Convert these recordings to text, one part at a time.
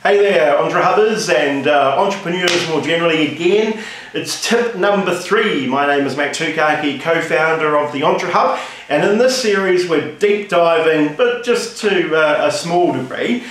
Hey there, Entrehubbers and entrepreneurs more generally again. It's tip number 3. My name is Tukaki, co-founder of the Entrehub, and in this series we're deep diving, but just to a small degree,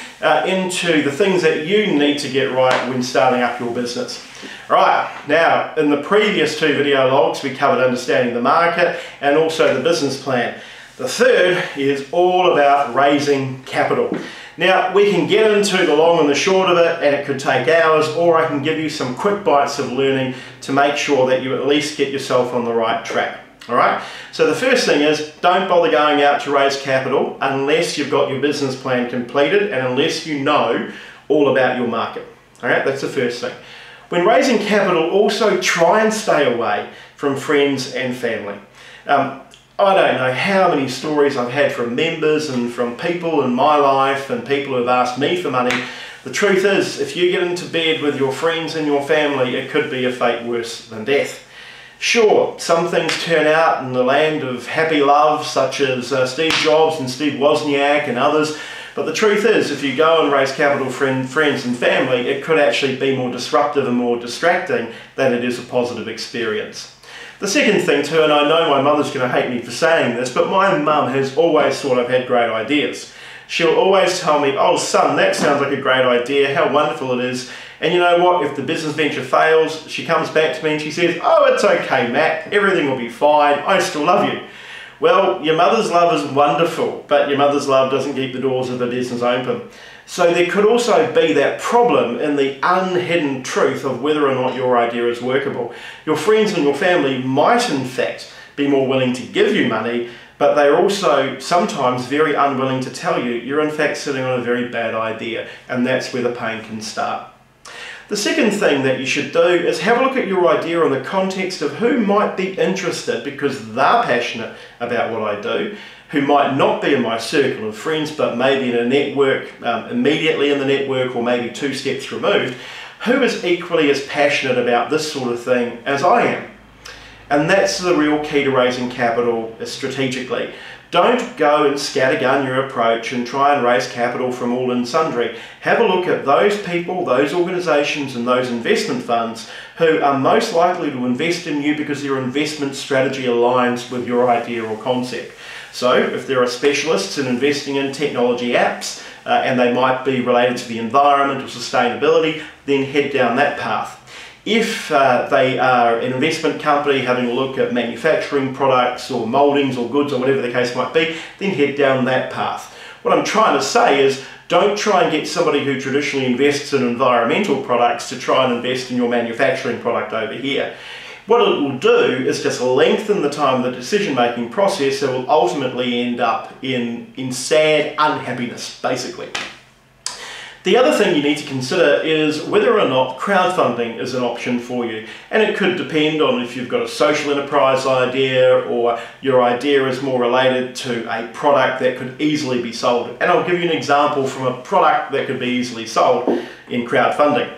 into the things that you need to get right when starting up your business. Right, now in the previous 2 video logs we covered understanding the market and also the business plan. The third is all about raising capital. Now, we can get into the long and the short of it, and it could take hours, or I can give you some quick bites of learning to make sure that you at least get yourself on the right track. All right? So the first thing is, don't bother going out to raise capital unless you've got your business plan completed and unless you know all about your market. All right? That's the first thing. When raising capital, also try and stay away from friends and family. I don't know how many stories I've had from members and from people in my life and people who've asked me for money. The truth is, if you get into bed with your friends and your family, it could be a fate worse than death. Sure, some things turn out in the land of happy love, such as Steve Jobs and Steve Wozniak and others, but the truth is, if you go and raise capital for friends and family, it could actually be more disruptive and more distracting than it is a positive experience. The second thing too, and I know my mother's going to hate me for saying this, but my mum has always thought I've had great ideas. She'll always tell me, "Oh son, that sounds like a great idea, how wonderful it is." And you know what, if the business venture fails, she comes back to me and she says, "Oh, it's okay Matt, everything will be fine, I still love you." Well, your mother's love is wonderful, but your mother's love doesn't keep the doors of the business open. So there could also be that problem in the unhidden truth of whether or not your idea is workable. Your friends and your family might in fact be more willing to give you money, but they're also sometimes very unwilling to tell you you're in fact sitting on a very bad idea, and that's where the pain can start. The second thing that you should do is have a look at your idea in the context of who might be interested because they're passionate about what I do, who might not be in my circle of friends but maybe in a network, immediately in the network or maybe 2 steps removed, who is equally as passionate about this sort of thing as I am. And that's the real key to raising capital strategically. Don't go and scattergun your approach and try and raise capital from all and sundry. Have a look at those people, those organisations and those investment funds who are most likely to invest in you because their investment strategy aligns with your idea or concept. So if there are specialists in investing in technology apps and they might be related to the environment or sustainability, then head down that path. If they are an investment company having a look at manufacturing products or mouldings or goods or whatever the case might be, then head down that path. What I'm trying to say is don't try and get somebody who traditionally invests in environmental products to try and invest in your manufacturing product over here. What it will do is just lengthen the time of the decision-making process that will ultimately end up in sad unhappiness, basically. The other thing you need to consider is whether or not crowdfunding is an option for you. And it could depend on if you've got a social enterprise idea or your idea is more related to a product that could easily be sold. And I'll give you an example from a product that could be easily sold in crowdfunding.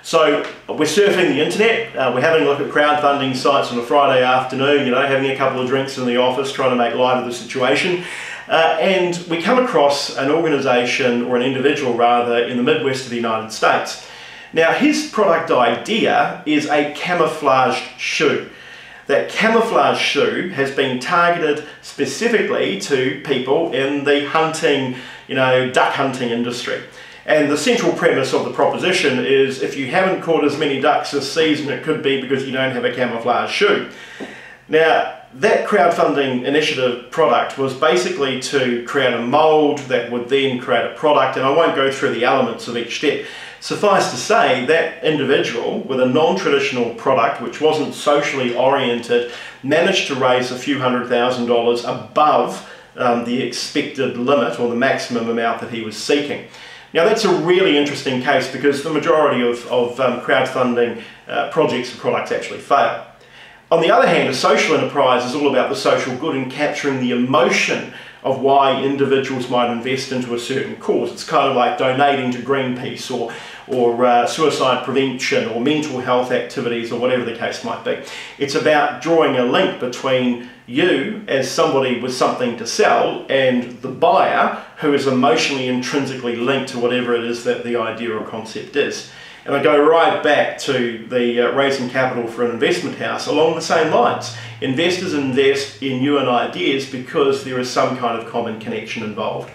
So we're surfing the internet, we're having a look at crowdfunding sites on a Friday afternoon, you know, having a couple of drinks in the office, trying to make light of the situation. And we come across an organisation, or an individual rather, in the Midwest of the United States. Now his product idea is a camouflaged shoe. That camouflage shoe has been targeted specifically to people in the hunting, you know, duck hunting industry. And the central premise of the proposition is if you haven't caught as many ducks this season, it could be because you don't have a camouflage shoe. Now, that crowdfunding initiative product was basically to create a mould that would then create a product, and I won't go through the elements of each step. Suffice to say, that individual with a non-traditional product, which wasn't socially oriented, managed to raise a few $100,000 above the expected limit or the maximum amount that he was seeking. Now that's a really interesting case because the majority of crowdfunding projects and products actually fail. On the other hand, a social enterprise is all about the social good and capturing the emotion of why individuals might invest into a certain cause. It's kind of like donating to Greenpeace or suicide prevention or mental health activities or whatever the case might be. It's about drawing a link between you as somebody with something to sell and the buyer who is emotionally, intrinsically linked to whatever it is that the idea or concept is. And I go right back to the raising capital for an investment house along the same lines. Investors invest in you and ideas because there is some kind of common connection involved.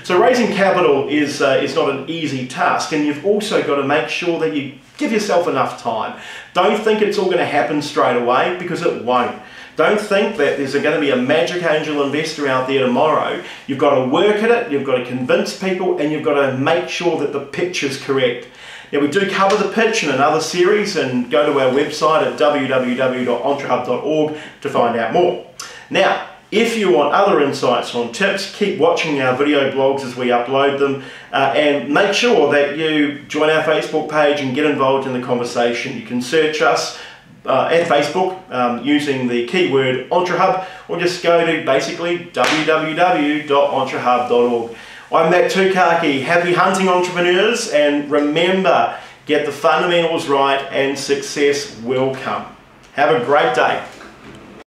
So raising capital is not an easy task, and you've also got to make sure that you give yourself enough time. Don't think it's all going to happen straight away, because it won't. Don't think that there's going to be a magic angel investor out there tomorrow. You've got to work at it, you've got to convince people, and you've got to make sure that the pitch is correct. Now, we do cover the pitch in another series, and go to our website at www.entrehub.org to find out more. Now, if you want other insights on tips, keep watching our video blogs as we upload them, and make sure that you join our Facebook page and get involved in the conversation. You can search us at Facebook using the keyword EntreHub, or just go to basically www.entrehub.org. I'm Matt Tukaki. Happy hunting, entrepreneurs, and remember, get the fundamentals right and success will come. Have a great day.